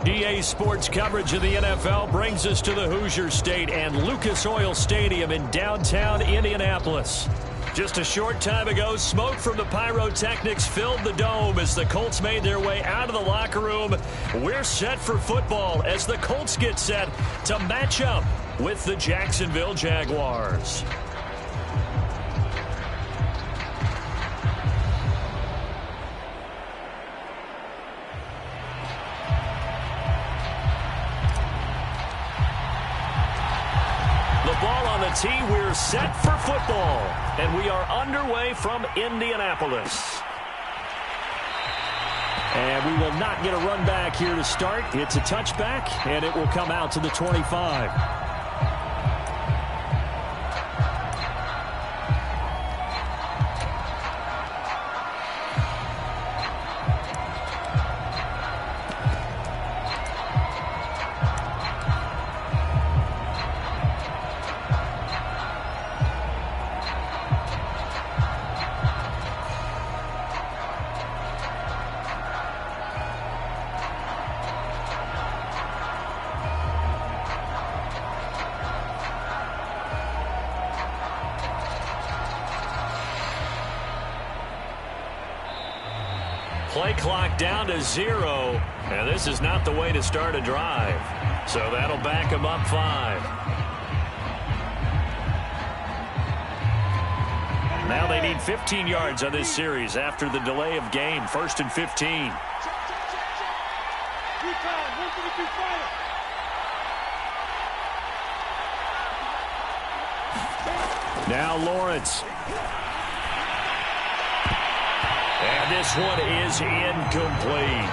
EA Sports coverage of the NFL brings us to the Hoosier State and Lucas Oil Stadium in downtown Indianapolis. Just a short time ago, smoke from the pyrotechnics filled the dome as the Colts made their way out of the locker room. We're set for football as the Colts get set to match up with the Jacksonville Jaguars. Ball on the tee, we're set for football, and we are underway from Indianapolis. And we will not get a run back here to start. It's a touchback, and it will come out to the 25. Play clock down to 0, and this is not the way to start a drive. So that'll back him up 5. Now they need 15 yards on this series after the delay of game. 1st and 15. Now Lawrence. And this one is incomplete.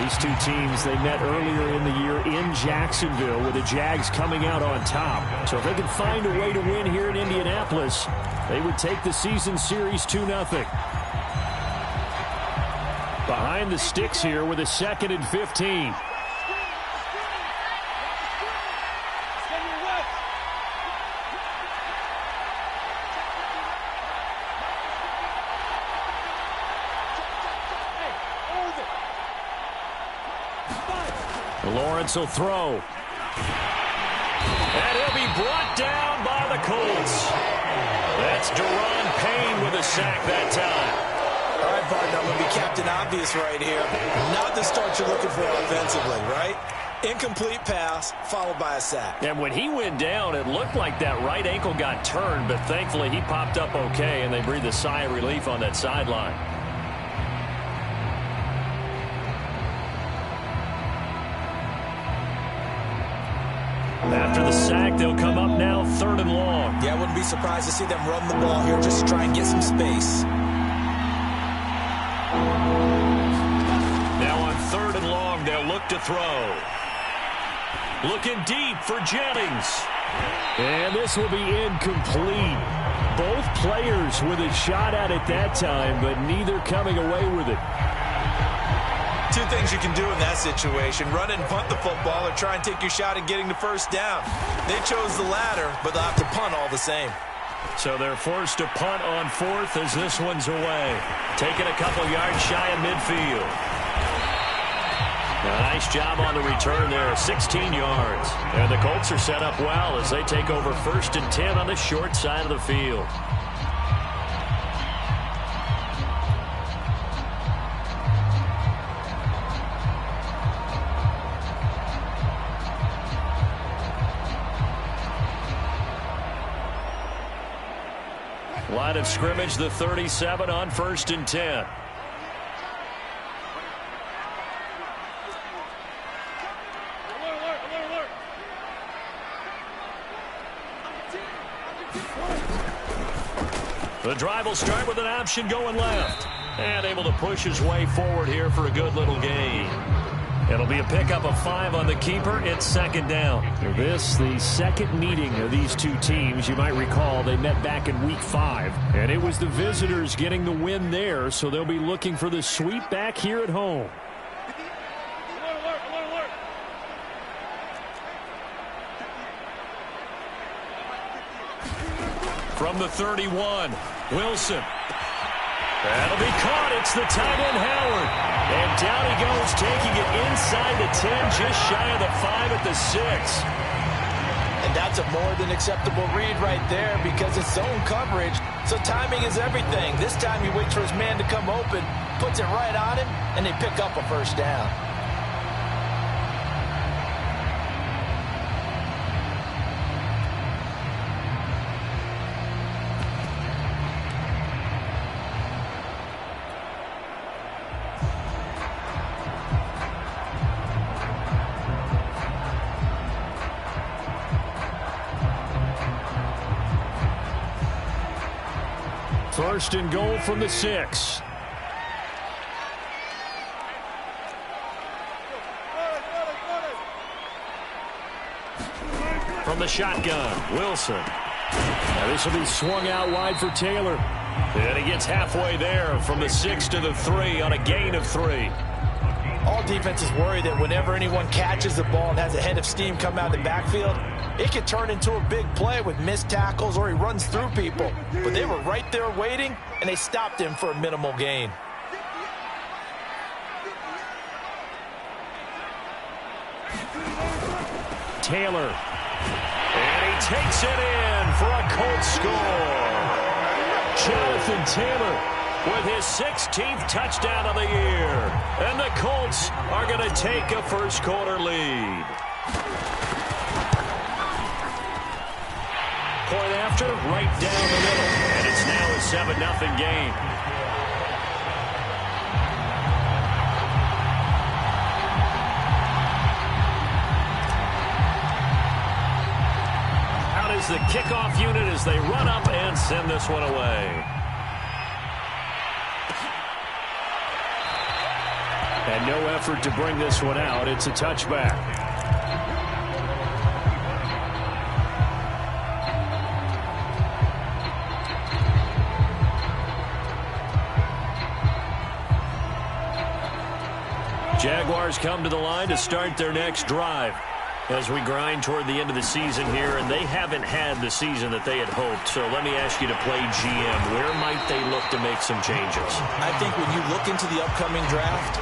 These two teams, they met earlier in the year in Jacksonville with the Jags coming out on top. So if they can find a way to win here in Indianapolis, they would take the season series 2-0. Behind the sticks here with a 2nd and 15. Lawrence will throw. And he'll be brought down by the Colts. That's Daron Payne with a sack that time. All right, partner, I'm going to be Captain Obvious right here. Not the start you're looking for offensively, right? Incomplete pass followed by a sack. And when he went down, it looked like that right ankle got turned, but thankfully he popped up okay, and they breathed a sigh of relief on that sideline. After the sack, they'll come up now 3rd and long. Yeah, I wouldn't be surprised to see them run the ball here just to try and get some space. Now on 3rd and long, they'll look to throw. Looking deep for Jennings. And this will be incomplete. Both players with a shot at it that time, but neither coming away with it. Two things you can do in that situation: run and punt the football, or try and take your shot at getting the first down. They chose the latter, but they'll have to punt all the same. So they're forced to punt on 4th as this one's away. Taking a couple yards shy of midfield. A nice job on the return there, 16 yards. And the Colts are set up well as they take over 1st and 10 on the short side of the field. Line of scrimmage, the 37 on 1st and 10. The drive will start with an option going left. And able to push his way forward here for a good little gain. It'll be a pickup of 5 on the keeper. It's 2nd down. This, the second meeting of these two teams. You might recall they met back in week 5. And it was the visitors getting the win there, so they'll be looking for the sweep back here at home. From the 31, Wilson. That'll be caught. It's the tight end, Howard. And Down he goes, taking it inside the 10, just shy of the 5 at the 6. And that's a more than acceptable read right there because it's zone coverage, so timing is everything. This time he waits for his man to come open, puts it right on him, and they pick up a first down. First and goal from the 6. From the shotgun, Wilson. Now this will be swung out wide for Taylor. And he gets halfway there from the 6 to the 3 on a gain of 3. All defenses worry that whenever anyone catches the ball and has a head of steam come out of the backfield, it could turn into a big play with missed tackles or he runs through people. But they were right there waiting, and they stopped him for a minimal gain. Taylor. And he takes it in for a Colts score. Jonathan Taylor with his 16th touchdown of the year. And the Colts are going to take a first quarter lead. Point after, right down the middle. And it's now a 7-0 game. Out is the kickoff unit as they run up and send this one away. And no effort to bring this one out. It's a touchback. Jaguars come to the line to start their next drive as we grind toward the end of the season here, and they haven't had the season that they had hoped. So let me ask you to play GM. Where might they look to make some changes? I think when you look into the upcoming draft,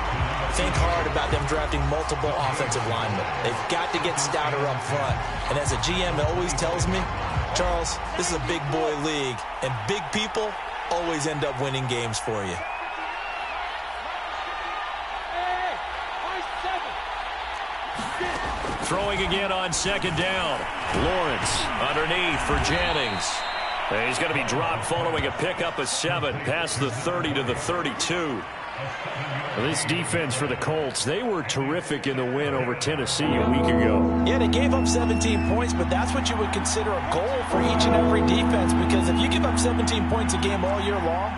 think hard about them drafting multiple offensive linemen. They've got to get stouter up front. And as a GM, it always tells me, Charles, this is a big boy league, and big people always end up winning games for you. Throwing again on second down. Lawrence underneath for Jennings. And he's going to be dropped following a pickup of 7 past the 30 to the 32. This defense for the Colts, they were terrific in the win over Tennessee a week ago. Yeah, they gave up 17 points, but that's what you would consider a goal for each and every defense, because if you give up 17 points a game all year long,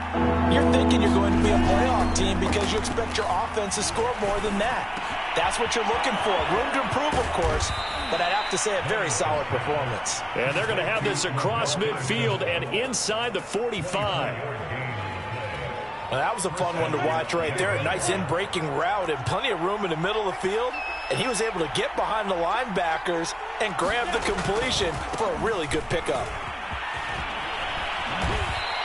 you're thinking you're going to be a playoff team because you expect your offense to score more than that. That's what you're looking for. Room to improve, of course, but I'd have to say a very solid performance. And they're going to have this across midfield and inside the 45. Well, that was a fun one to watch right there. A nice in-breaking route and plenty of room in the middle of the field. And he was able to get behind the linebackers and grab the completion for a really good pickup.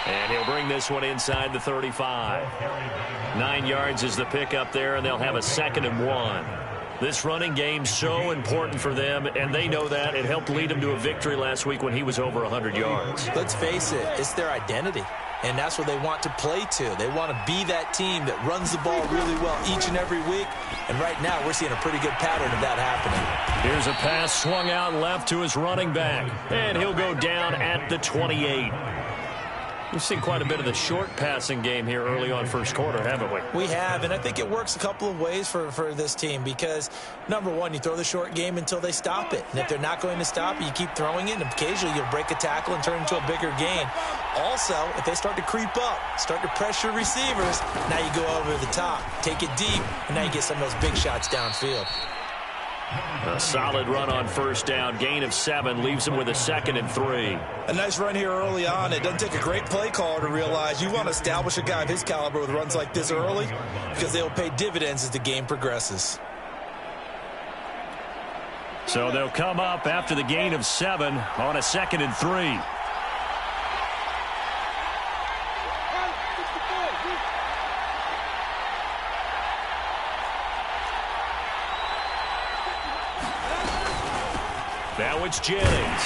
And he'll bring this one inside the 35. 9 yards is the pickup there, and they'll have a 2nd and 1. This running game so important for them, and they know that. It helped lead them to a victory last week when he was over 100 yards. Let's face it, it's their identity. And that's what they want to play to. They want to be that team that runs the ball really well each and every week. And right now, we're seeing a pretty good pattern of that happening. Here's a pass swung out left to his running back. And he'll go down at the 28. We've seen quite a bit of the short passing game here early on first quarter, haven't we? We have, and I think it works a couple of ways for this team because, number one, you throw the short game until they stop it. And if they're not going to stop it, you keep throwing it, and occasionally you'll break a tackle and turn it into a bigger gain. Also, if they start to creep up, start to pressure receivers, now you go over the top, take it deep, and now you get some of those big shots downfield. A solid run on first down. Gain of 7 leaves him with a 2nd and 3. A nice run here early on. It doesn't take a great play caller to realize you want to establish a guy of his caliber with runs like this early because they'll pay dividends as the game progresses. So they'll come up after the gain of 7 on a 2nd and 3. Now it's Jennings.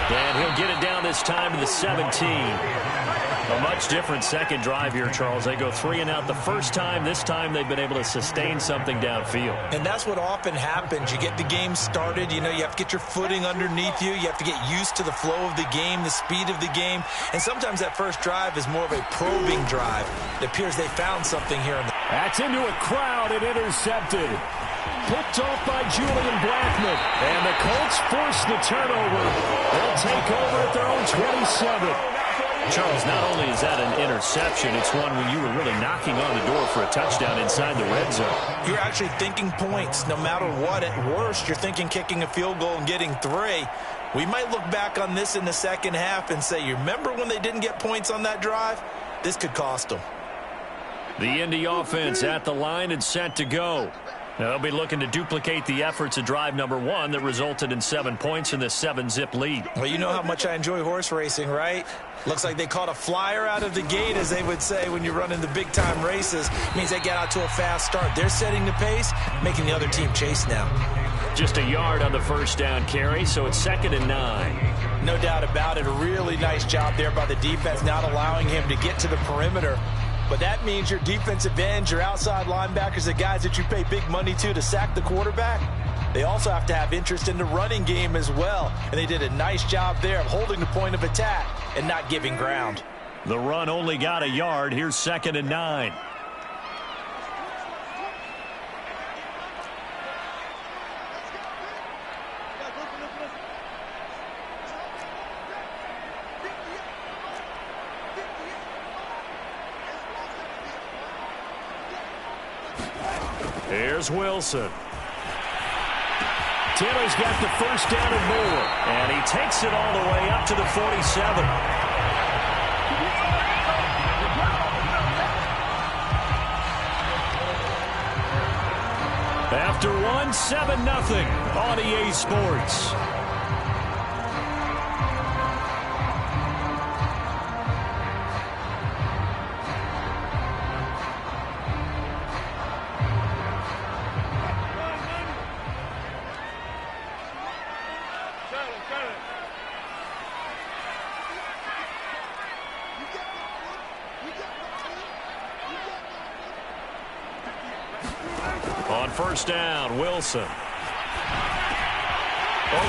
And he'll get it down this time to the 17. A much different second drive here, Charles. They go 3 and out the first time. This time they've been able to sustain something downfield. And that's what often happens. You get the game started. You know, you have to get your footing underneath you. You have to get used to the flow of the game, the speed of the game. And sometimes that first drive is more of a probing drive. It appears they found something here. That's into a crowd and intercepted. Picked off by Julian Blackman. And the Colts force the turnover. They'll take over at their own 27. Charles, not only is that an interception, it's one when you were really knocking on the door for a touchdown inside the red zone. You're actually thinking points no matter what. At worst, you're thinking kicking a field goal and getting 3. We might look back on this in the second half and say, you remember when they didn't get points on that drive? This could cost them. The Indy offense at the line and set to go. Now, they'll be looking to duplicate the efforts of drive number 1 that resulted in 7 points in this 7-zip lead. Well, you know how much I enjoy horse racing, right? Looks like they caught a flyer out of the gate, as they would say when you're running the big-time races. Means they get out to a fast start. They're setting the pace, making the other team chase now. Just a yard on the first down carry, so it's 2nd and 9. No doubt about it. A really nice job there by the defense, not allowing him to get to the perimeter. But that means your defensive ends, your outside linebackers, the guys that you pay big money to sack the quarterback, they also have to have interest in the running game as well. And they did a nice job there of holding the point of attack and not giving ground. The run only got a yard. Here's 2nd and 9. Here's Wilson. Taylor's got the first down and more. And he takes it all the way up to the 47. After 1, 7-0 on EA Sports. On first down, Wilson. Over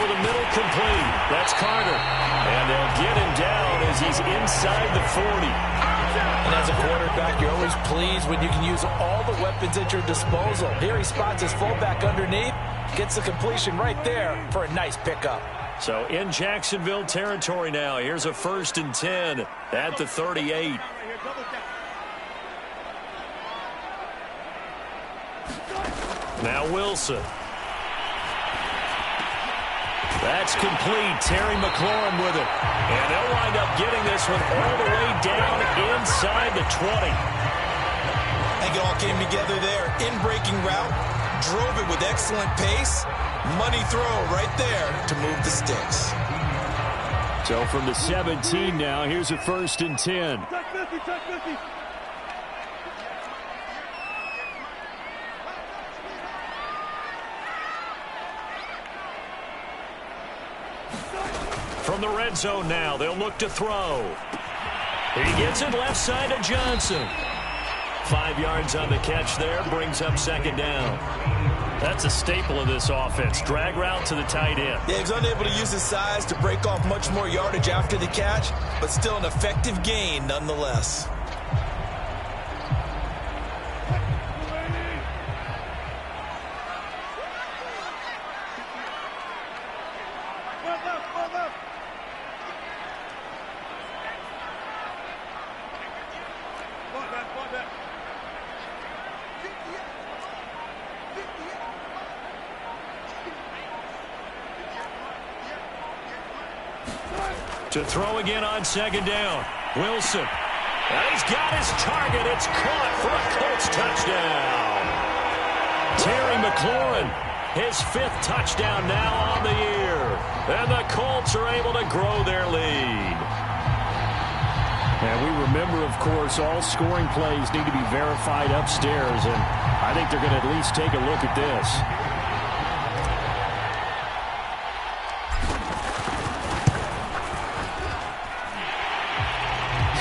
the middle, complete. That's Carter. And they'll get him down as he's inside the 40. And as a quarterback, you're always pleased when you can use all the weapons at your disposal. Here he spots his fullback underneath, gets the completion right there for a nice pickup. So in Jacksonville territory now. Here's a 1st and 10 at the 38. Now Wilson. That's complete. Terry McLaurin with it. And they'll wind up getting this one all the way down inside the 20. I think it all came together there. In-breaking route. Drove it with excellent pace. Money throw right there to move the sticks. So from the 17 now, here's a 1st and 10. From the red zone now, they'll look to throw. He gets it left side to Johnson. 5 yards on the catch there, brings up 2nd down. That's a staple of this offense. Drag route to the tight end. Yeah, he was unable to use his size to break off much more yardage after the catch, but still an effective gain nonetheless. To throw again on 2nd down. Wilson. And he's got his target. It's caught for a Colts touchdown. Terry McLaurin, his 5th touchdown now on the year. And the Colts are able to grow their lead. And we remember, of course, all scoring plays need to be verified upstairs. And I think they're going to at least take a look at this.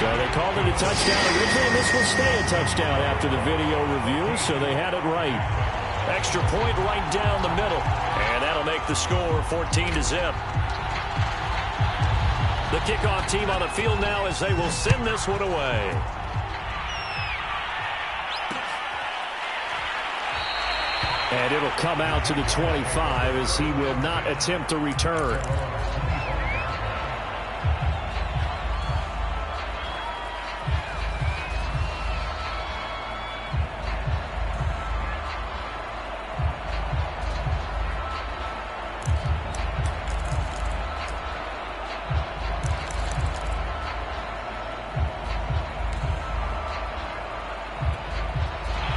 So they called it a touchdown originally, and this will stay a touchdown after the video review, so they had it right. Extra point right down the middle, and that'll make the score 14-0. The kickoff team on the field now as they will send this one away. And it'll come out to the 25 as he will not attempt a return.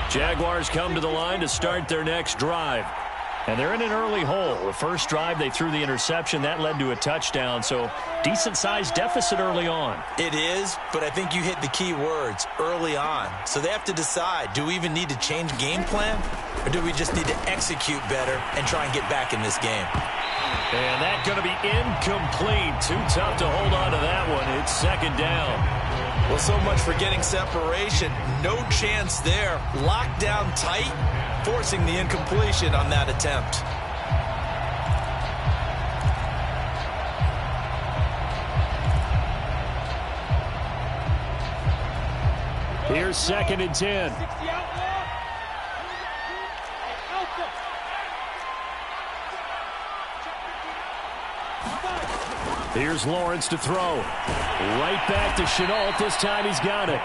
Jaguars come to the line to start their next drive. And they're in an early hole. The first drive, they threw the interception. That led to a touchdown, so decent-sized deficit early on. It is, but I think you hit the key words, early on. So they have to decide, do we even need to change game plan, or do we just need to execute better and try and get back in this game? And that's going to be incomplete. Too tough to hold on to that one. It's second down. Well, so much for getting separation. No chance there. Locked down tight, forcing the incompletion on that attempt. Here's 2nd and 10. Here's Lawrence to throw. Right back to Chenault. This time he's got it.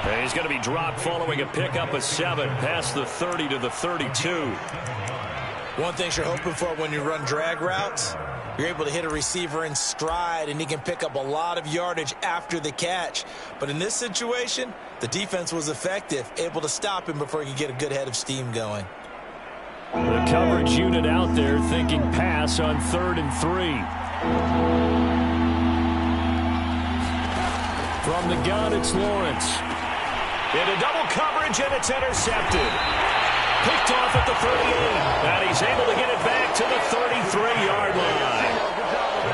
And he's going to be dropped following a pickup of 7 past the 30 to the 32. One thing you're hoping for when you run drag routes, you're able to hit a receiver in stride, and he can pick up a lot of yardage after the catch. But in this situation, the defense was effective, able to stop him before he could get a good head of steam going. The coverage unit out there thinking pass on 3rd and 3. From the gun, it's Lawrence. Into double coverage, and it's intercepted. Picked off at the 38, and he's able to get it back to the 33-yard line.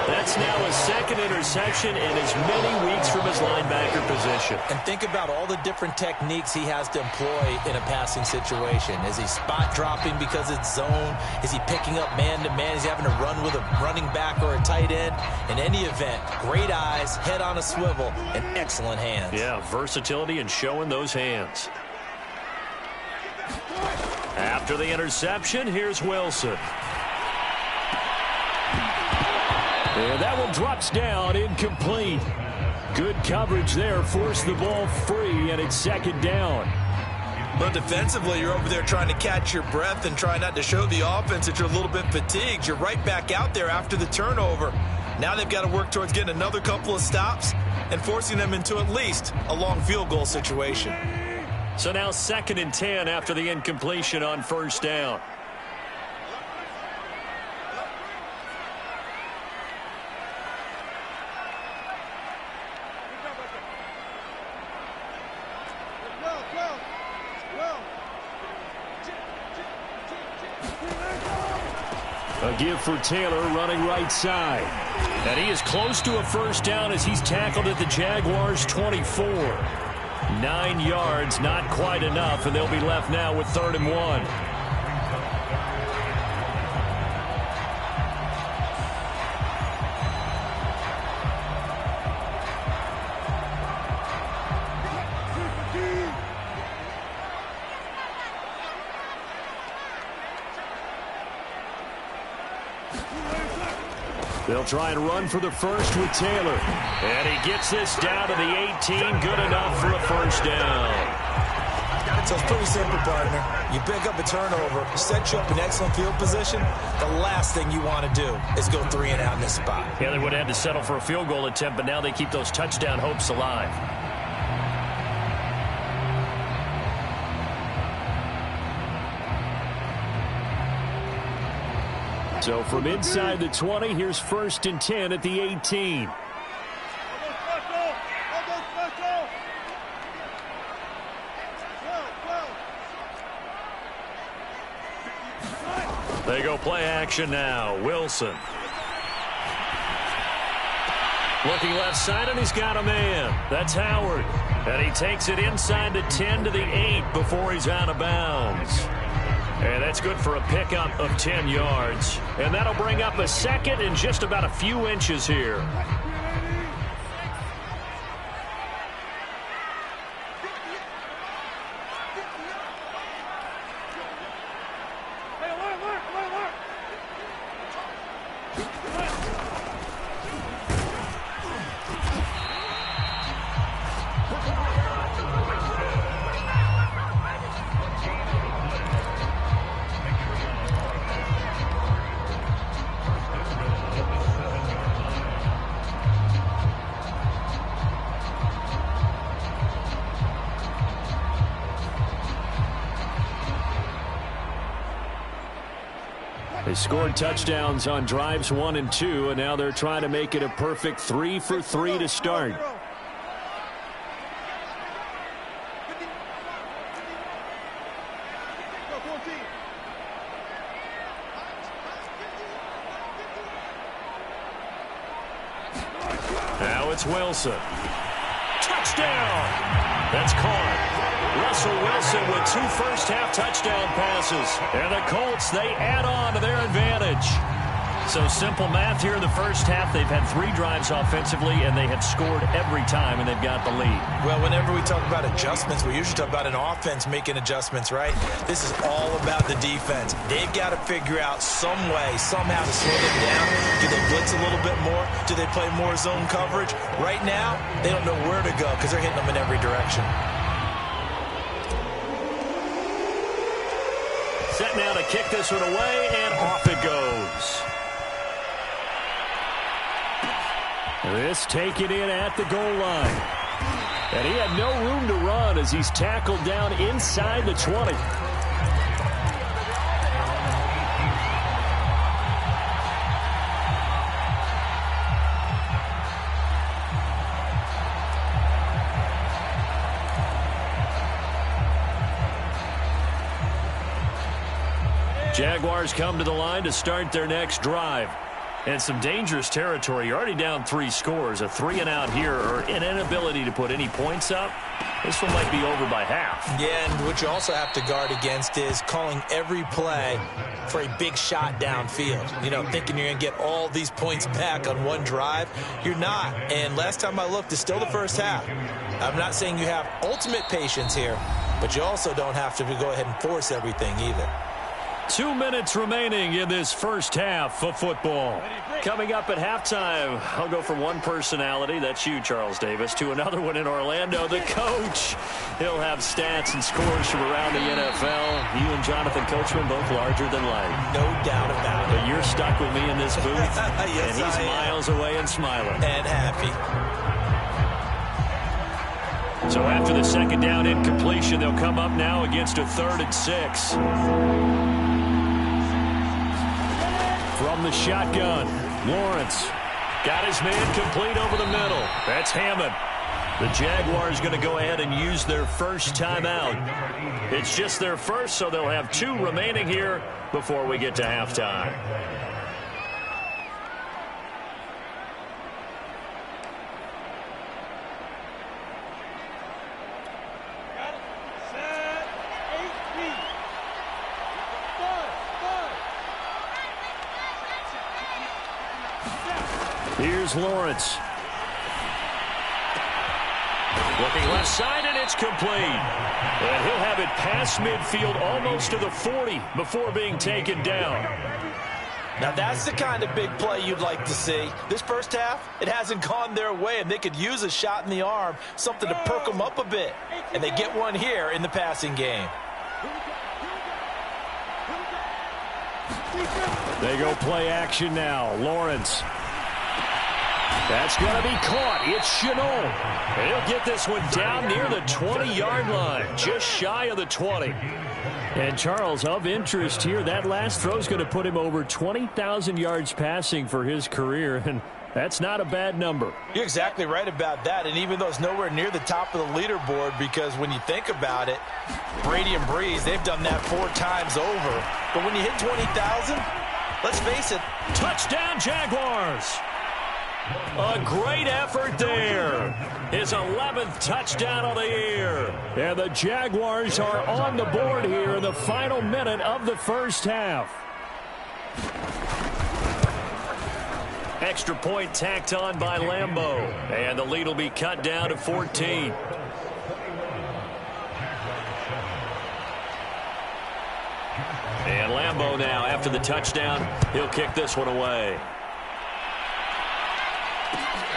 That's now his 2nd interception in as many weeks from his linebacker position. And think about all the different techniques he has to employ in a passing situation. Is he spot dropping because it's zone? Is he picking up man-to-man? Is he having to run with a running back or a tight end? In any event, great eyes, head on a swivel, and excellent hands. Yeah, versatility and showing those hands. After the interception, here's Wilson. And that one drops down, incomplete. Good coverage there, forced the ball free, and it's 2nd down. But defensively, you're over there trying to catch your breath and try not to show the offense that you're a little bit fatigued. You're right back out there after the turnover. Now they've got to work towards getting another couple of stops and forcing them into at least a long field goal situation. So now 2nd and 10 after the incompletion on 1st down. A give for Taylor running right side. And he is close to a 1st down as he's tackled at the Jaguars' 24. 9 yards, not quite enough, and they'll be left now with 3rd and 1. They'll try and run for the first with Taylor. And he gets this down to the 18. Good enough for a 1st down. So it's pretty simple, partner. You pick up a turnover, set you up in excellent field position. The last thing you want to do is go 3 and out in this spot. Yeah, they would have had to settle for a field goal attempt, but now they keep those touchdown hopes alive. So from inside the 20, here's 1st and 10 at the 18. They go play action now. Wilson. Looking left side, and he's got a man. That's Howard. And he takes it inside the 10 to the 8 before he's out of bounds. And that's good for a pickup of 10 yards. And that'll bring up a second and just about a few inches here. They scored touchdowns on drives 1 and 2, and now they're trying to make it a perfect 3 for 3 to start. Now it's Wilson. Touchdown! That's caught. Russell Wilson with 2 first-half touchdown passes. And the Colts, they add on to their advantage. So simple math here in the first half. They've had 3 drives offensively, and they have scored every time, and they've got the lead. Well, whenever we talk about adjustments, we usually talk about an offense making adjustments, right? This is all about the defense. They've got to figure out some way, somehow to slow them down. Do they blitz a little bit more? Do they play more zone coverage? Right now, they don't know where to go because they're hitting them in every direction. Set now to kick this one away, and off it goes. This taken in at the goal line. And he had no room to run as he's tackled down inside the 20. Jaguars come to the line to start their next drive. And some dangerous territory. You're already down 3 scores. A 3 and out here, or an inability to put any points up. This one might be over by half. Yeah, and what you also have to guard against is calling every play for a big shot downfield. You know, thinking you're going to get all these points back on one drive. You're not. And last time I looked, it's still the first half. I'm not saying you have ultimate patience here, but you also don't have to go ahead and force everything either. 2 minutes remaining in this first half of football. Coming up at halftime, I'll go from one personality, that's you, Charles Davis, to another one in Orlando, the coach. He'll have stats and scores from around the NFL. You and Jonathan Coachman both larger than life. No doubt about it. But you're stuck with me in this booth, yes, and he's miles away and smiling. And happy. So after the second down incompletion, they'll come up now against a 3rd and 6. From the shotgun, Lawrence got his man complete over the middle. That's Hammond. The Jaguars going to go ahead and use their first timeout. It's just their first, so they'll have 2 remaining here before we get to halftime. Here's Lawrence. Looking left side, and it's complete. And he'll have it past midfield almost to the 40 before being taken down. Now that's the kind of big play you'd like to see. This first half, it hasn't gone their way, and they could use a shot in the arm, something to perk them up a bit. And they get one here in the passing game. They go play action now. Lawrence. That's going to be caught. It's Chenault. And he'll get this one down near the 20-yard line, just shy of the 20. And, Charles, of interest here, that last throw is going to put him over 20,000 yards passing for his career, and that's not a bad number. You're exactly right about that, and even though it's nowhere near the top of the leaderboard, because when you think about it, Brady and Breeze, they've done that 4 times over. But when you hit 20,000, let's face it, touchdown Jaguars. A great effort there. His 11th touchdown of the year. And the Jaguars are on the board here in the final minute of the first half. Extra point tacked on by Lambeau. And the lead will be cut down to 14. And Lambeau now, after the touchdown, he'll kick this one away.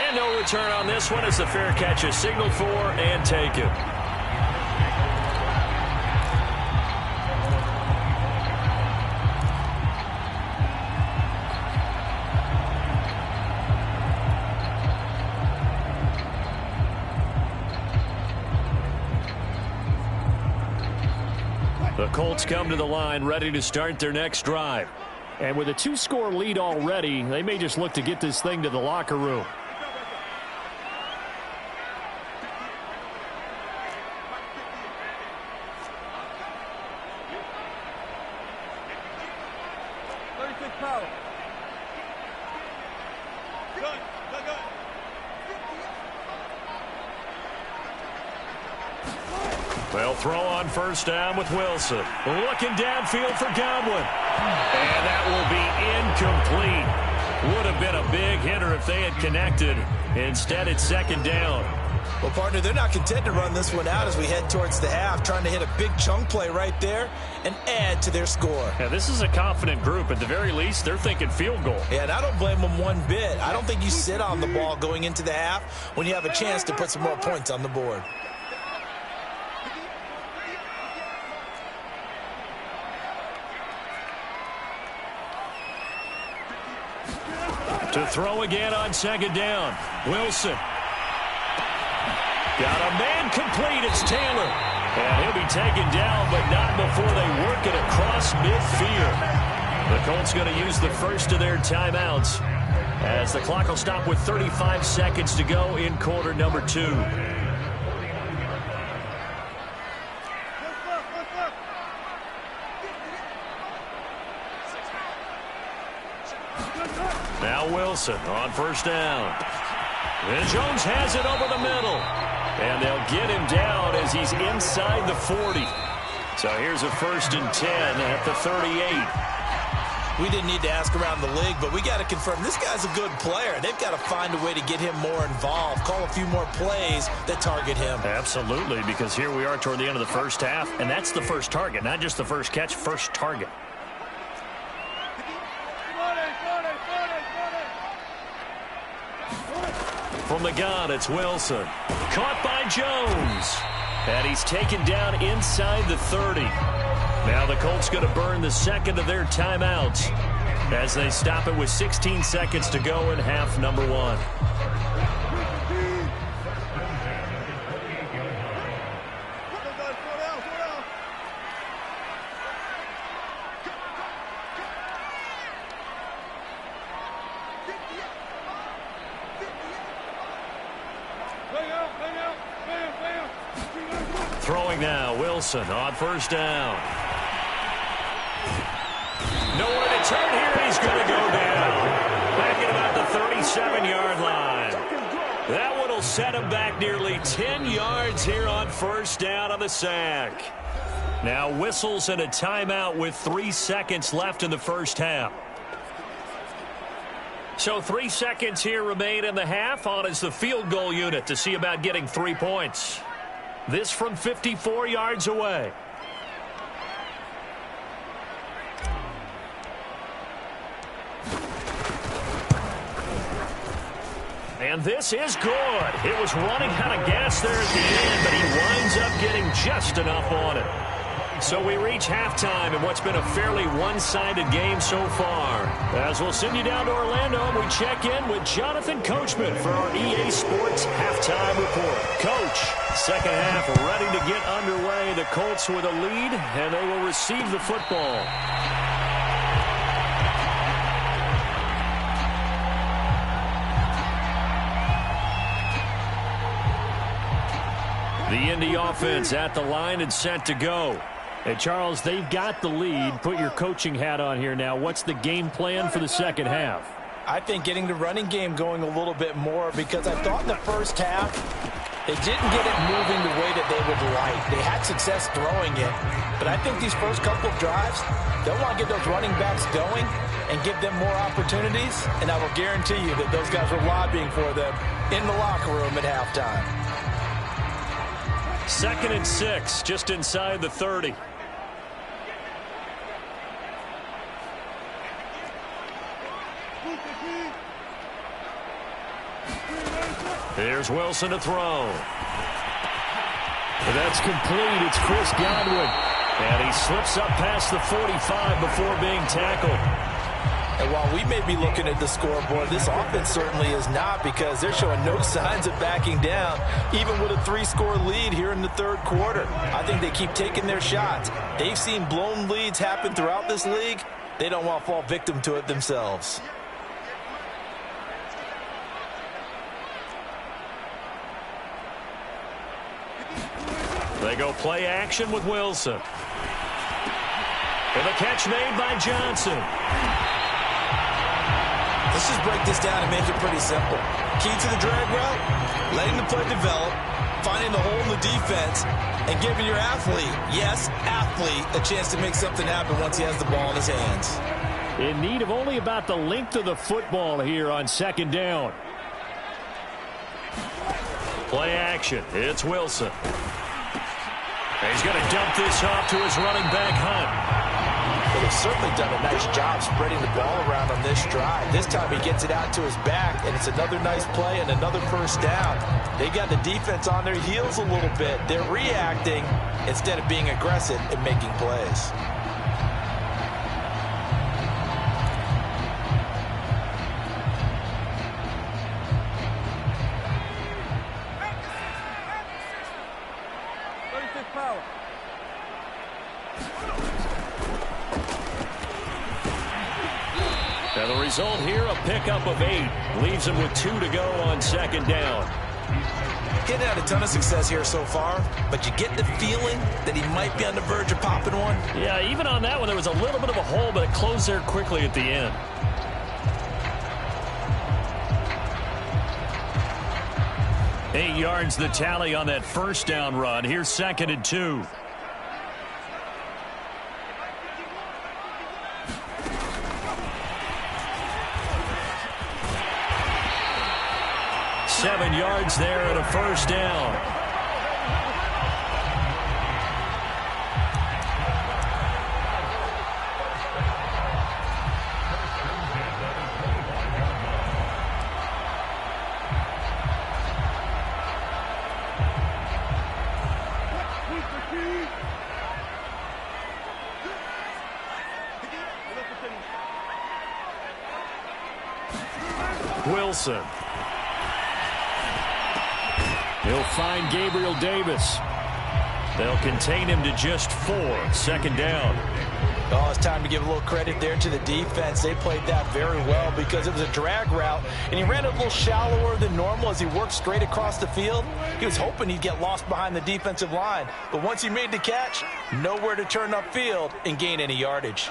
And no return on this one as the fair catch is signaled for and taken. The Colts come to the line ready to start their next drive. And with a 2-score lead already, they may just look to get this thing to the locker room. They'll throw on first down with Wilson. Looking downfield for Godwin. And that will be incomplete. Would have been a big hitter if they had connected. Instead, it's second down. Well, partner, they're not content to run this one out as we head towards the half, trying to hit a big chunk play right there and add to their score. Yeah, this is a confident group. At the very least, they're thinking field goal. Yeah, and I don't blame them one bit. I don't think you sit on the ball going into the half when you have a chance to put some more points on the board. To throw again on second down. Wilson. Got a man complete. It's Taylor. And he'll be taken down, but not before they work it across midfield. The Colts going to use the first of their timeouts as the clock will stop with 35 seconds to go in quarter number 2. Now Wilson on first down. And Jones has it over the middle. And they'll get him down as he's inside the 40. So here's a 1st and 10 at the 38. We didn't need to ask around the league, but we got to confirm this guy's a good player. They've got to find a way to get him more involved, call a few more plays that target him. Absolutely, because here we are toward the end of the first half, and that's the first target, not just the first catch, first target. From the gun, it's Wilson. Caught by Jones. And he's taken down inside the 30. Now the Colts going to burn the second of their timeouts as they stop it with 16 seconds to go in half number 1. Throwing now, Wilson on first down. Nowhere to turn here, he's going to go down. Back at about the 37-yard line. That one will set him back nearly 10 yards here on first down on the sack. Now whistles and a timeout with 3 seconds left in the first half. So 3 seconds here remain in the half. On is the field goal unit to see about getting 3 points. This from 54 yards away. And this is good. It was running out of gas there at the end, but he winds up getting just enough on it. So we reach halftime in what's been a fairly one-sided game so far. As we'll send you down to Orlando, we check in with Jonathan Coachman for our EA Sports Halftime Report. Coach, second half ready to get underway. The Colts with a lead, and they will receive the football. The Indy offense at the line and set to go. Hey, Charles, they've got the lead. Put your coaching hat on here now. What's the game plan for the second half? I think getting the running game going a little bit more, because I thought in the first half they didn't get it moving the way that they would like. They had success throwing it, but I think these first couple of drives, they'll want to get those running backs going and give them more opportunities, and I will guarantee you that those guys were lobbying for them in the locker room at halftime. 2nd and 6, just inside the 30. Here's Wilson to throw. That's complete. It's Chris Godwin. And he slips up past the 45 before being tackled. And while we may be looking at the scoreboard, this offense certainly is not, because they're showing no signs of backing down, even with a 3-score lead here in the third quarter. I think they keep taking their shots. They've seen blown leads happen throughout this league. They don't want to fall victim to it themselves. They go play action with Wilson. And the catch made by Johnson. Let's just break this down and make it pretty simple. Key to the drag route, letting the play develop, finding the hole in the defense, and giving your athlete, yes, athlete, a chance to make something happen once he has the ball in his hands. In need of only about the length of the football here on 2nd down. Play action. It's Wilson. He's going to dump this off to his running back, Hunt. Well, they've certainly done a nice job spreading the ball around on this drive. This time he gets it out to his back, and it's another nice play and another first down. They got the defense on their heels a little bit. They're reacting instead of being aggressive and making plays. And the result here, a pickup of 8. Leaves him with 2 to go on 2nd down. Getting had a ton of success here so far, but you get the feeling that he might be on the verge of popping one. Yeah, even on that one, there was a little bit of a hole, but it closed there quickly at the end. Eight yards the tally on that first down run. Here's 2nd and 2. Seven yards there and a first down. Wilson. He'll find Gabriel Davis. They'll contain him to just 4. 2nd down. Oh, it's time to give a little credit there to the defense. They played that very well because it was a drag route, and he ran a little shallower than normal as he worked straight across the field. He was hoping he'd get lost behind the defensive line, but once he made the catch, nowhere to turn upfield and gain any yardage.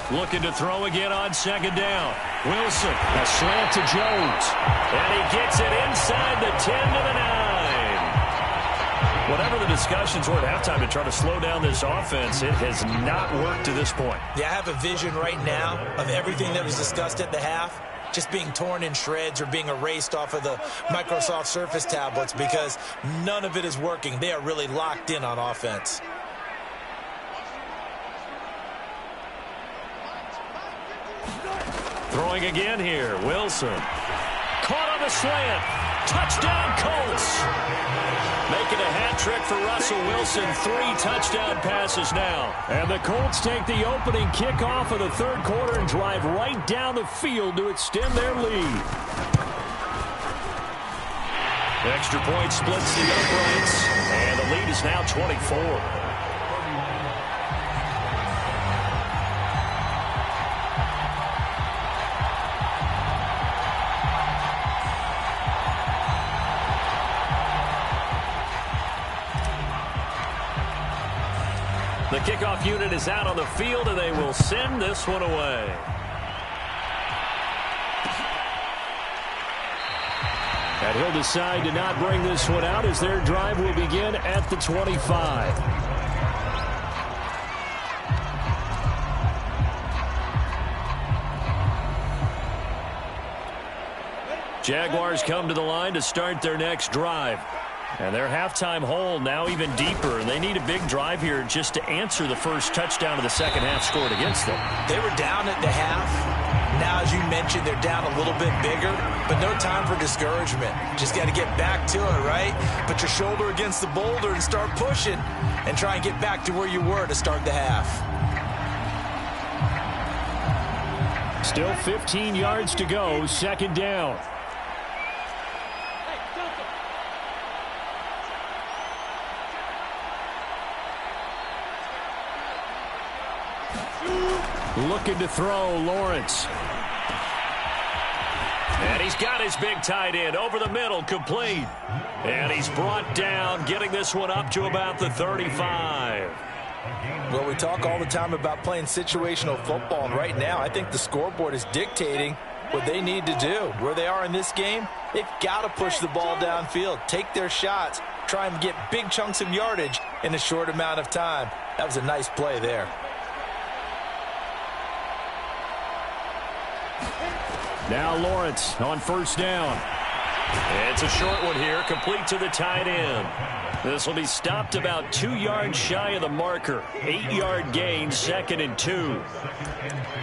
Looking to throw again on 2nd down. Wilson, a slant to Jones. And he gets it inside the 10 to the 9. Whatever the discussions were at halftime to try to slow down this offense, it has not worked to this point. Yeah, I have a vision right now of everything that was discussed at the half just being torn in shreds or being erased off of the Microsoft Surface tablets because none of it is working. They are really locked in on offense. Throwing again here, Wilson. Caught on the slant. Touchdown, Colts. Making a hat trick for Russell Wilson. 3 touchdown passes now. And the Colts take the opening kickoff of the third quarter and drive right down the field to extend their lead. Extra point splits the uprights. And the lead is now 24. The kickoff unit is out on the field, and they will send this one away. And he'll decide to not bring this one out as their drive will begin at the 25. Jaguars come to the line to start their next drive. And their halftime hole now even deeper. And they need a big drive here just to answer the first touchdown of the second half scored against them. They were down at the half. Now, as you mentioned, they're down a little bit bigger, but no time for discouragement. Just got to get back to it, right? Put your shoulder against the boulder and start pushing and try and get back to where you were to start the half. Still 15 yards to go, second down. Looking to throw, Lawrence. And he's got his big tight end over the middle, complete. And he's brought down, getting this one up to about the 35. Well, we talk all the time about playing situational football, and right now I think the scoreboard is dictating what they need to do. Where they are in this game, they've got to push the ball downfield, take their shots, try and get big chunks of yardage in a short amount of time. That was a nice play there. Now Lawrence on first down. It's a short one here, complete to the tight end. This will be stopped about 2 yards shy of the marker. 8-yard gain, 2nd and 2.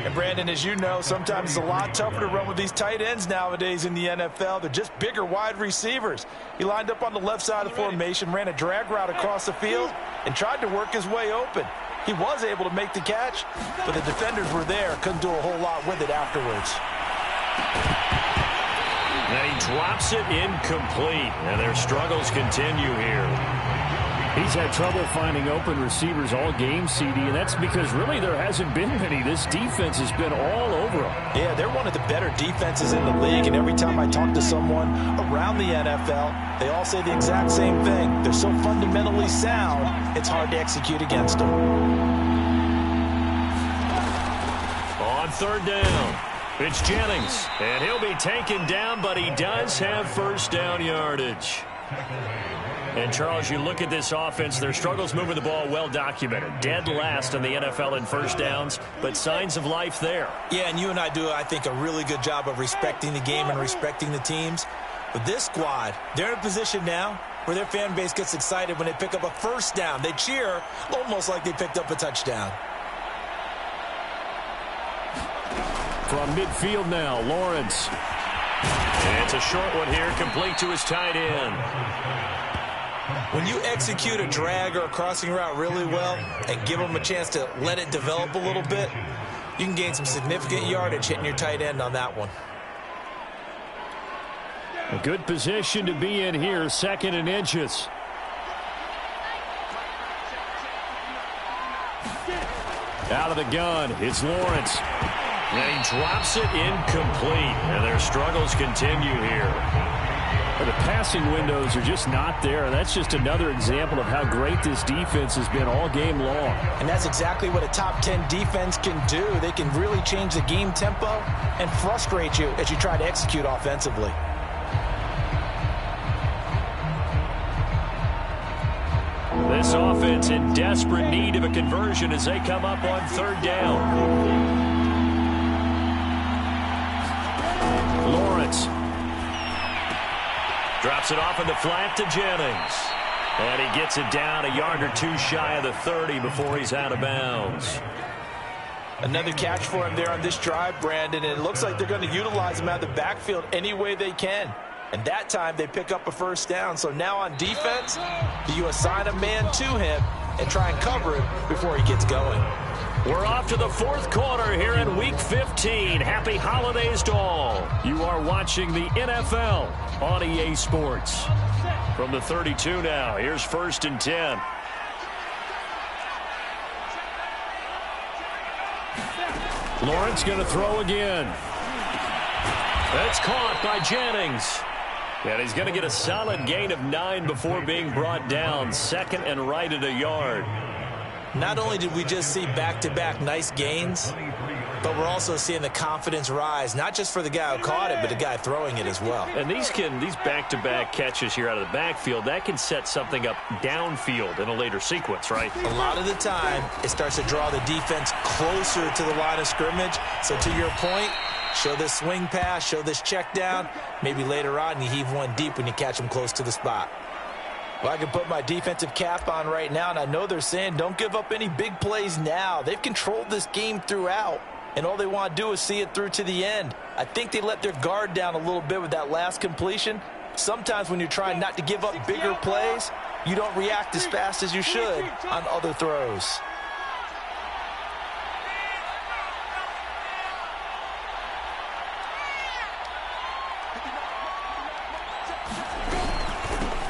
And Brandon, as you know, sometimes it's a lot tougher to run with these tight ends nowadays in the NFL. They're just bigger wide receivers. He lined up on the left side of the formation, ran a drag route across the field, and tried to work his way open. He was able to make the catch, but the defenders were there, couldn't do a whole lot with it afterwards. And he drops it incomplete, and their struggles continue here. He's had trouble finding open receivers all game, CD, and that's because really there hasn't been many. This defense has been all over them. Yeah, they're one of the better defenses in the league, and every time I talk to someone around the NFL, they all say the exact same thing. They're so fundamentally sound, it's hard to execute against them. On third down, it's Jennings, and he'll be taken down, but he does have first down yardage. And, Charles, you look at this offense, their struggles moving the ball well documented. Dead last in the NFL in first downs, but signs of life there. Yeah, and you and I do, I think, a really good job of respecting the game and respecting the teams. But this squad, they're in a position now where their fan base gets excited when they pick up a first down. They cheer almost like they picked up a touchdown. From midfield now, Lawrence. And it's a short one here, complete to his tight end. When you execute a drag or a crossing route really well and give them a chance to let it develop a little bit, you can gain some significant yardage hitting your tight end on that one. A good position to be in here, 2nd and inches. Out of the gun, it's Lawrence. And he drops it incomplete, and their struggles continue here. The passing windows are just not there. That's just another example of how great this defense has been all game long. And that's exactly what a top 10 defense can do. They can really change the game tempo and frustrate you as you try to execute offensively. This offense in desperate need of a conversion as they come up on third down. Lawrence drops it off in the flat to Jennings. And he gets it down a yard or two shy of the 30 before he's out of bounds. Another catch for him there on this drive, Brandon, and it looks like they're going to utilize him out of the backfield any way they can. And that time they pick up a first down. So now on defense, you assign a man to him and try and cover him before he gets going. We're off to the fourth quarter here in Week 15. Happy holidays to all. You are watching the NFL on EA Sports. From the 32 now, here's 1st and 10. Lawrence going to throw again. That's caught by Jennings. And he's going to get a solid gain of 9 before being brought down. 2nd and right at a yard. Not only did we just see back-to-back nice gains, but we're also seeing the confidence rise, not just for the guy who caught it, but the guy throwing it as well. And these back-to-back catches here out of the backfield, that can set something up downfield in a later sequence, right? A lot of the time, it starts to draw the defense closer to the line of scrimmage. So to your point, show this swing pass, show this check down. Maybe later on you heave one deep when you catch them close to the spot. Well, I can put my defensive cap on right now, and I know they're saying don't give up any big plays now. They've controlled this game throughout, and all they want to do is see it through to the end. I think they let their guard down a little bit with that last completion. Sometimes when you're trying not to give up bigger plays, you don't react as fast as you should on other throws.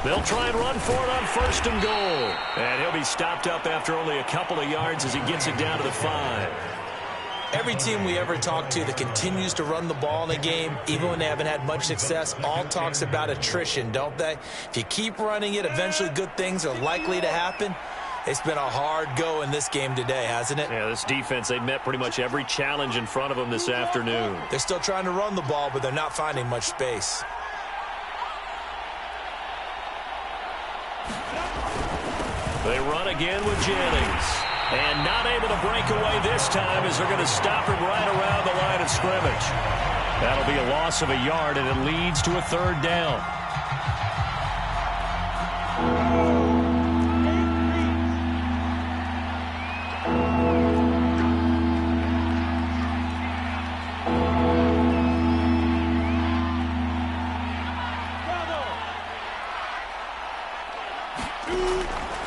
They'll try and run for it on 1st and goal. And he'll be stopped up after only a couple of yards as he gets it down to the 5. Every team we ever talk to that continues to run the ball in a game, even when they haven't had much success, all talks about attrition, don't they? If you keep running it, eventually good things are likely to happen. It's been a hard go in this game today, hasn't it? Yeah, this defense, they've met pretty much every challenge in front of them this afternoon. They're still trying to run the ball, but they're not finding much space. They run again with Jennings. And not able to break away this time as they're going to stop him right around the line of scrimmage. That'll be a loss of a yard, and it leads to a 3rd down.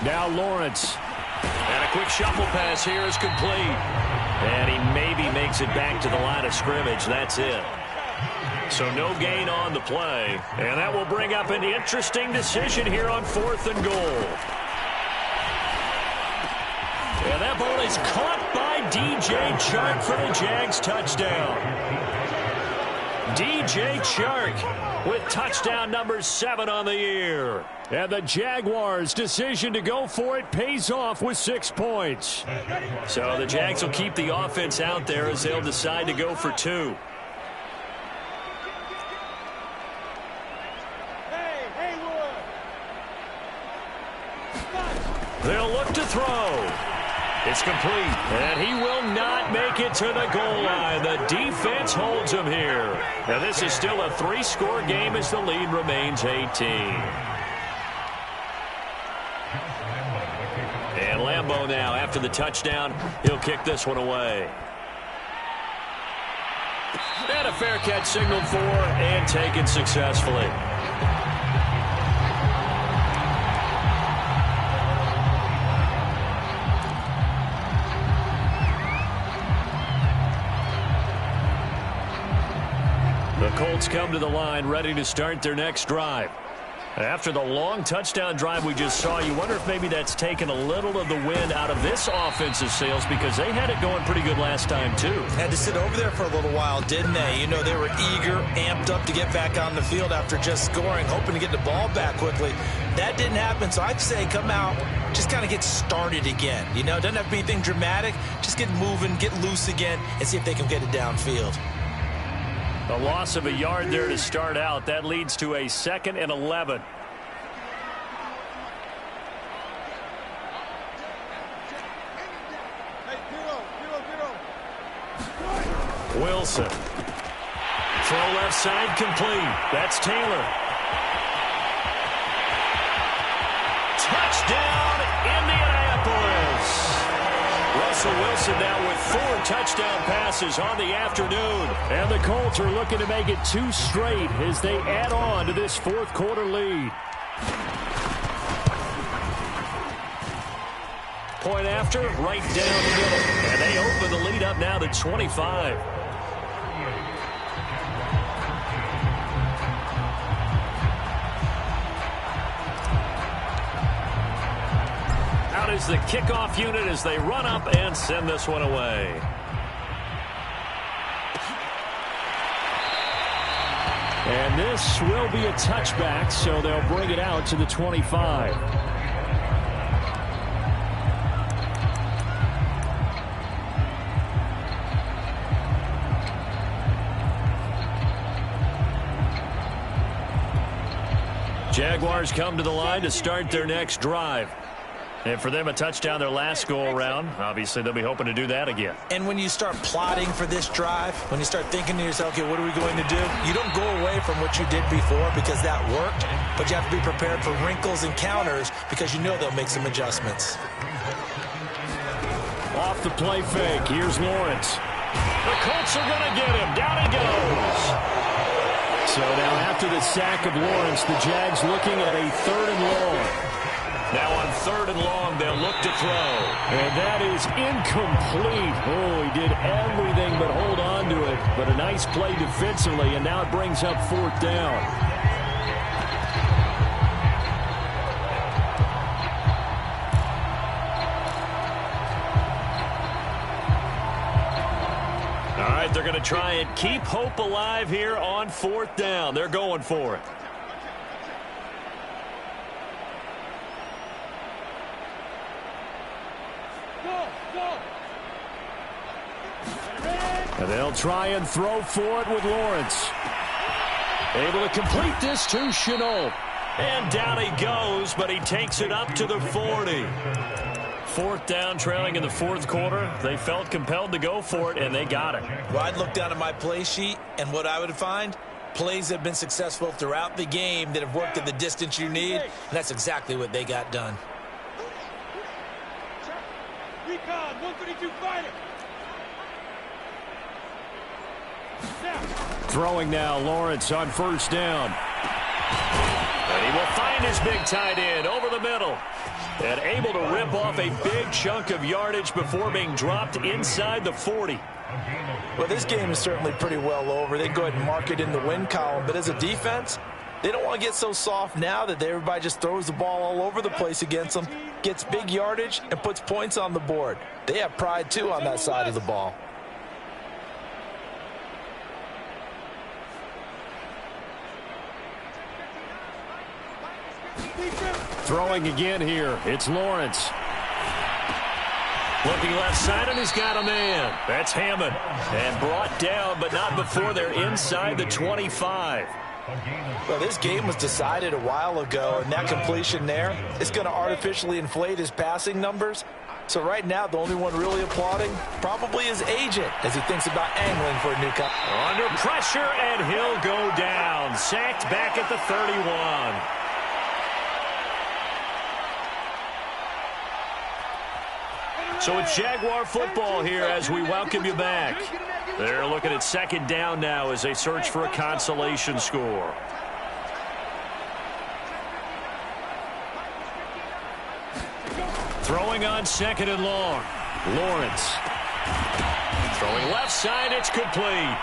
Now Lawrence. And a quick shuffle pass here is complete. And he maybe makes it back to the line of scrimmage. That's it. So no gain on the play. And that will bring up an interesting decision here on 4th and goal. And that ball is caught by DJ Chark for the Jags touchdown. DJ Chark with touchdown number 7 on the year. And the Jaguars' decision to go for it pays off with 6 points. So the Jags will keep the offense out there as they'll decide to go for 2. They'll look to throw. It's complete, and he will not make it to the goal line. The defense holds him here. Now this is still a 3-score game as the lead remains 18. And Lambeau now, after the touchdown, he'll kick this one away. And a fair catch signaled for and taken successfully. The Colts come to the line ready to start their next drive. After the long touchdown drive we just saw, you wonder if maybe that's taken a little of the wind out of this offensive sails because they had it going pretty good last time too. Had to sit over there for a little while, didn't they? You know, they were eager, amped up to get back on the field after just scoring, hoping to get the ball back quickly. That didn't happen, so I'd say come out, just kind of get started again. You know, doesn't have to be anything dramatic. Just get moving, get loose again, and see if they can get it downfield. A loss of a yard there to start out. That leads to a 2nd and 11. Wilson. Throw left side complete. That's Taylor. Touchdown, Indianapolis. Russell Wilson now with 4 touchdown passes on the afternoon. And the Colts are looking to make it 2 straight as they add on to this 4th quarter lead. Point after, right down the middle. And they open the lead up now to 25. Out is the kickoff unit as they run up and send this one away. And this will be a touchback, so they'll bring it out to the 25. Jaguars come to the line to start their next drive. And for them, a touchdown their last go-around. Obviously, they'll be hoping to do that again. And when you start plotting for this drive, when you start thinking to yourself, okay, what are we going to do? You don't go away from what you did before because that worked, but you have to be prepared for wrinkles and counters because you know they'll make some adjustments. Off the play fake, here's Lawrence. The Colts are going to get him. Down he goes. So now after the sack of Lawrence, the Jags looking at a 3rd and long. Now on 3rd and long, they'll look to throw. And that is incomplete. Oh, he did everything but hold on to it. But a nice play defensively, and now it brings up 4th down. All right, they're going to try and keep hope alive here on 4th down. They're going for it. And they'll try and throw for it with Lawrence. Able to complete this to Chenault. And down he goes, but he takes it up to the 40. 4th down, trailing in the 4th quarter. They felt compelled to go for it, and they got it. Well, I'd look down at my play sheet, and what I would find, plays that have been successful throughout the game that have worked at the distance you need, and that's exactly what they got done. Recon, 132 fighter. Throwing now, Lawrence on 1st down. And he will find his big tight end over the middle. And able to rip off a big chunk of yardage before being dropped inside the 40. Well, this game is certainly pretty well over. They can go ahead and mark it in the win column. But as a defense, they don't want to get so soft now that everybody just throws the ball all over the place against them, gets big yardage, and puts points on the board. They have pride, too, on that side of the ball. Throwing again here. It's Lawrence. Looking left side, and he's got a man. That's Hammond. And brought down, but not before they're inside the 25. Well, this game was decided a while ago, and that completion there is going to artificially inflate his passing numbers. So right now, the only one really applauding probably his agent as he thinks about angling for a new cup. Under pressure, and he'll go down. Sacked back at the 31. So it's Jaguar football here as we welcome you back. They're looking at 2nd down now as they search for a consolation score. Throwing on 2nd and long. Lawrence. Throwing left side, it's complete.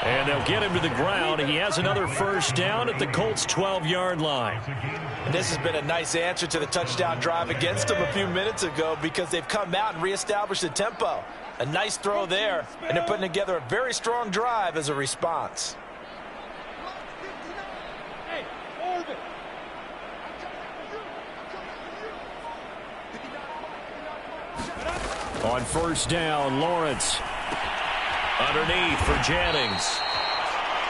And they'll get him to the ground. He has another 1st down at the Colts' 12-yard line. And this has been a nice answer to the touchdown drive against them a few minutes ago because they've come out and reestablished the tempo. A nice throw there, and they're putting together a very strong drive as a response. On 1st down, Lawrence. Underneath for Jennings.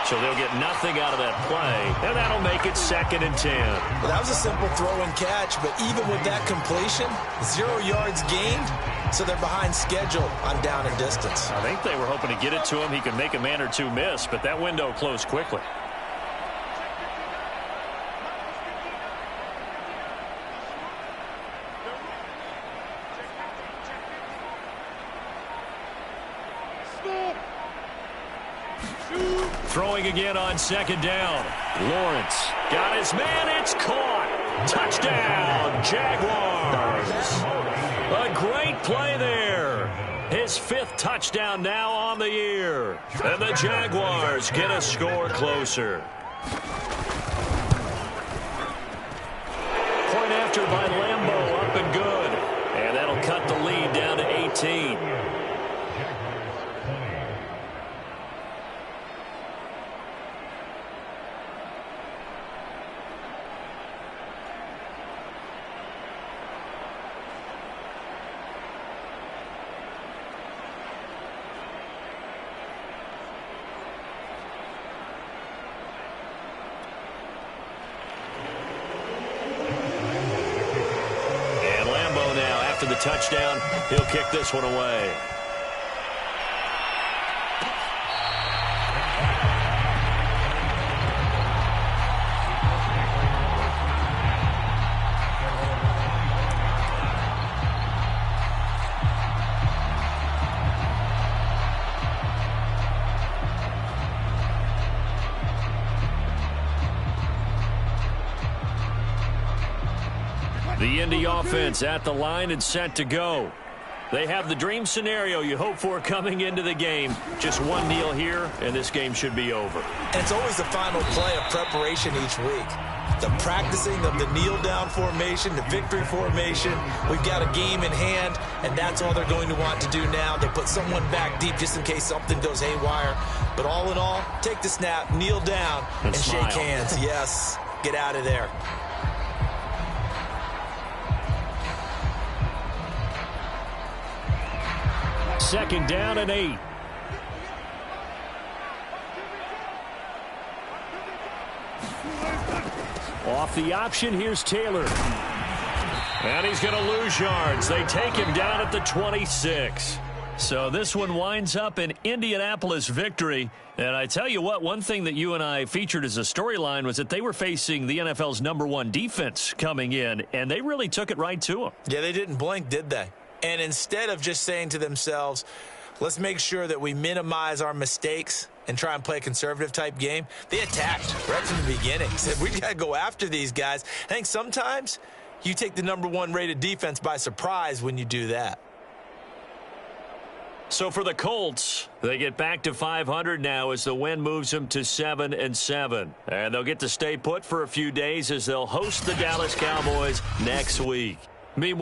So they'll get nothing out of that play, and that'll make it 2nd and 10. Well, that was a simple throw and catch, but even with that completion, 0 yards gained, so they're behind schedule on down and distance. I think they were hoping to get it to him. He could make a man or two miss, but that window closed quickly. Throwing again on 2nd down. Lawrence. Got his man. It's caught. Touchdown, Jaguars. A great play there. His 5th touchdown now on the year. And the Jaguars get a score closer. Point after by Lambeau, up and good. And that'll cut the lead down to 18. touchdown. He'll kick this one away. The Indy offense at the line and set to go. They have the dream scenario you hope for coming into the game. Just one kneel here, and this game should be over. And it's always the final play of preparation each week. The practicing of the kneel-down formation, the victory formation. We've got a game in hand, and that's all they're going to want to do now. They put someone back deep just in case something goes haywire. But all in all, take the snap, kneel down, and shake hands. Yes, get out of there. Second down and 8. Off the option, here's Taylor. And he's going to lose yards. They take him down at the 26. So this one winds up an Indianapolis victory. And I tell you what, one thing that you and I featured as a storyline was that they were facing the NFL's #1 defense coming in, and they really took it right to them. Yeah, they didn't blink, did they? And instead of just saying to themselves, let's make sure that we minimize our mistakes and try and play a conservative-type game, they attacked right from the beginning. Said, we got to go after these guys. I think sometimes you take the #1 rated defense by surprise when you do that. So for the Colts, they get back to 500 now as the win moves them to 7-7. And they'll get to stay put for a few days as they'll host the Dallas Cowboys next week. Meanwhile,